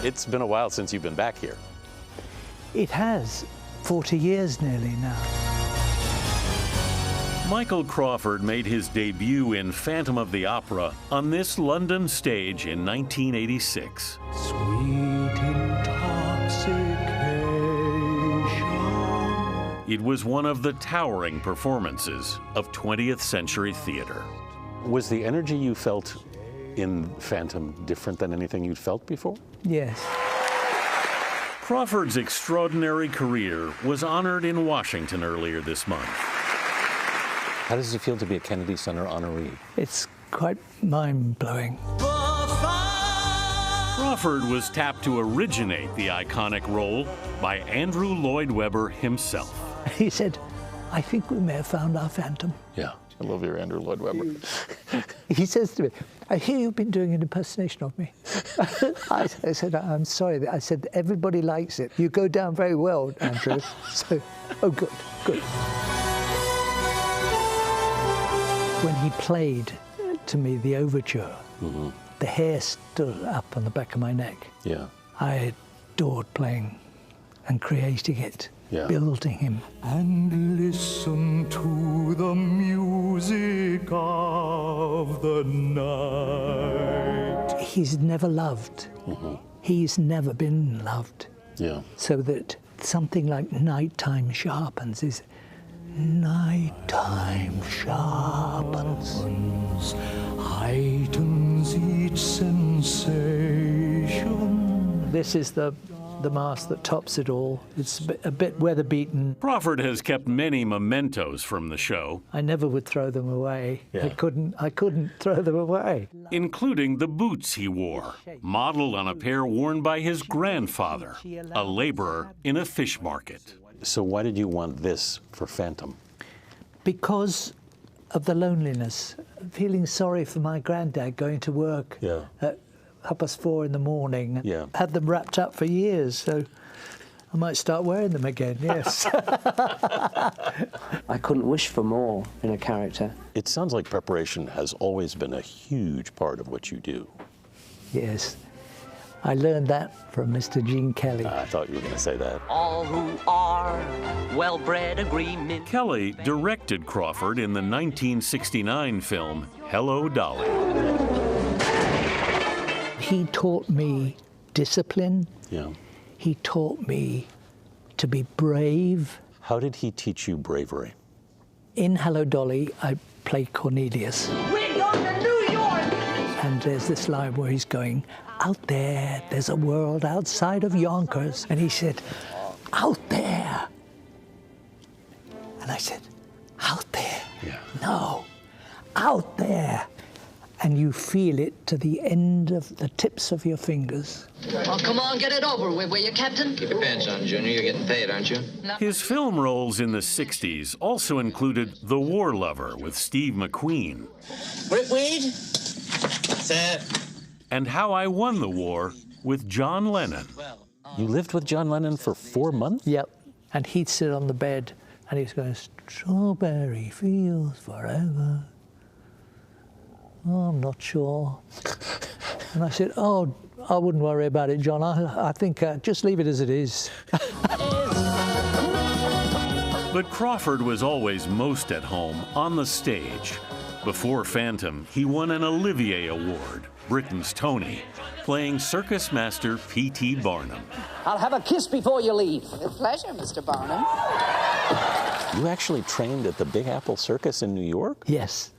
It's been a while since you've been back here. It has, 40 years nearly now. Michael Crawford made his debut in Phantom of the Opera on this London stage in 1986. Sweet intoxication. It was one of the towering performances of 20th century theater. Was the energy you felt in Phantom different than anything you'd felt before? Yes. Crawford's extraordinary career was honored in Washington earlier this month. How does it feel to be a Kennedy Center Honoree? It's quite mind-blowing. Crawford was tapped to originate the iconic role by Andrew Lloyd Webber himself. He said, I think we may have found our Phantom. Yeah, I love your Andrew Lloyd Webber. He says to me, I hear you've been doing an impersonation of me. I said, I'm sorry. I said, everybody likes it. You go down very well, Andrew. So, oh, good, good. When he played to me the overture, the hair stood up on the back of my neck. Yeah. I adored playing and creating it, building him. And listen to the music of the night. He's never loved. He's never been loved. Yeah. So that something like nighttime sharpens is nighttime sharpens, heightens each sensation. This is the mask that tops it all. It's a bit weather-beaten. Crawford has kept many mementos from the show. I never would throw them away. I couldn't throw them away. Including the boots he wore, modeled on a pair worn by his grandfather, a laborer in a fish market. So why did you want this for Phantom? Because of the loneliness, feeling sorry for my granddad going to work at 4:30 in the morning. Had them wrapped up for years, so I might start wearing them again, yes. I couldn't wish for more in a character. It sounds like preparation has always been a huge part of what you do. Yes. I learned that from Mr. Gene Kelly. I thought you were going to say that. All who are well-bred agree. Kelly directed Crawford in the 1969 film Hello, Dolly. He taught me discipline. Yeah. He taught me to be brave. How did he teach you bravery? In Hello, Dolly, I play Cornelius. We're going to New York! And there's this line where he's going, out there, there's a world outside of Yonkers. And he said, out there. And I said, out there? Yeah. No, out there. And you feel it to the end of the tips of your fingers. Oh, come on, get it over with, will you, Captain? Keep your pants on, Junior. You're getting paid, aren't you? His film roles in the 60s also included The War Lover with Steve McQueen. Brickweed? Sir. And How I Won the War with John Lennon. You lived with John Lennon for 4 months? Yep. And he'd sit on the bed and he was going, strawberry fields forever. Oh, I'm not sure. And I said, oh, I wouldn't worry about it, John. I think just leave it as it is. But Crawford was always most at home on the stage. Before Phantom, he won an Olivier Award, Britain's Tony, playing circus master P.T. Barnum. I'll have a kiss before you leave. With pleasure, Mr. Barnum. You actually trained at the Big Apple Circus in New York? Yes.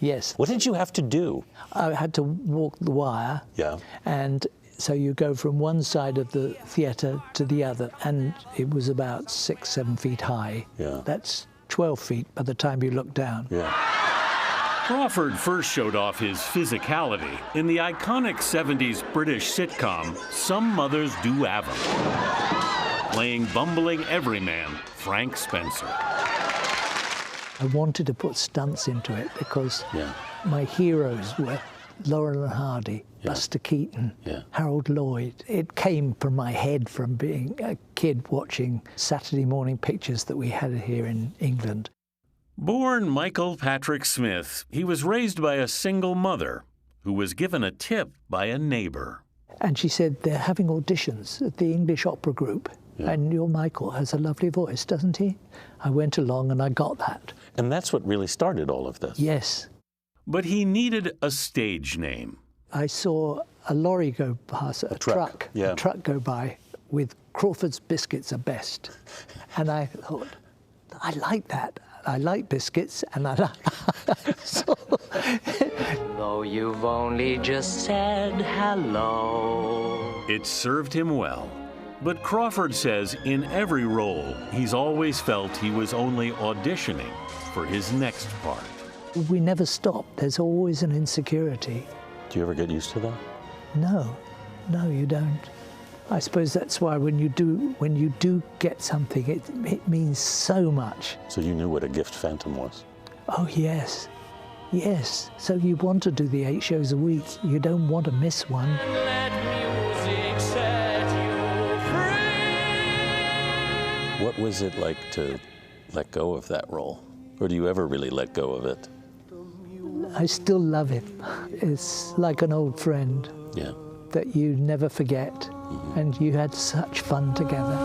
Yes. What did you have to do? I had to walk the wire. Yeah. And so you go from one side of the theatre to the other, and it was about 6, 7 feet high. Yeah. That's 12 feet by the time you look down. Yeah. Crawford first showed off his physicality in the iconic 70s British sitcom Some Mothers Do Have 'Em, playing bumbling everyman Frank Spencer. I wanted to put stunts into it because my heroes were Laurel and Hardy, Buster Keaton, Harold Lloyd. It came from my head from being a kid watching Saturday morning pictures that we had here in England. Born Michael Patrick Smith, he was raised by a single mother who was given a tip by a neighbor. And she said, they're having auditions at the English Opera Group. Yeah. And your Michael has a lovely voice, doesn't he? I went along and I got that. And that's what really started all of this. Yes. But he needed a stage name. I saw a lorry go past, a truck go by with Crawford's biscuits are best. And I thought, I like that. I like biscuits, and I like... So... Though you've only just said hello. It served him well. But Crawford says in every role, he's always felt he was only auditioning for his next part. We never stop. There's always an insecurity. Do you ever get used to that? No, you don't. I suppose that's why when you do get something, it means so much. So you knew what a gift Phantom was? Oh, yes. Yes. So you want to do the 8 shows a week. You don't want to miss one. Let music set you free. What was it like to let go of that role? Or do you ever really let go of it? I still love it. It's like an old friend. Yeah. That you never forget. Mm-hmm. And you had such fun together.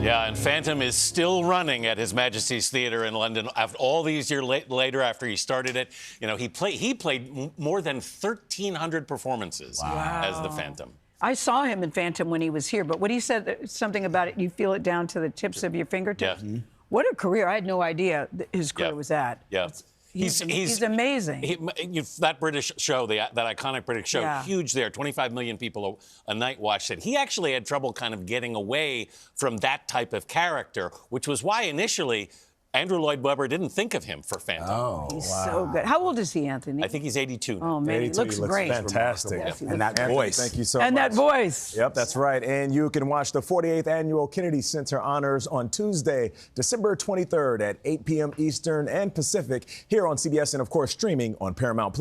Yeah, and Phantom is still running at His Majesty's Theatre in London after all these years later after he started it. You know, he played more than 1,300 performances as the Phantom. I saw him in Phantom when he was here, but when he said something about it, you feel it down to the tips of your fingertips. Yeah. What a career. I had no idea his career was that. Yeah. He's amazing. That British show, that iconic British show, huge there. 25 million people a night watched it. He actually had trouble kind of getting away from that type of character, which was why initially Andrew Lloyd Webber didn't think of him for Phantom. Oh, he's so good. How old is he, Anthony? I think he's 82 now. Oh, man, 82, he looks great. Fantastic. Yes, and that voice. Thank you so much. And that voice. Yep, that's right. And you can watch the 48th Annual Kennedy Center Honors on Tuesday, December 23rd at 8 p.m. Eastern and Pacific here on CBS and, of course, streaming on Paramount+.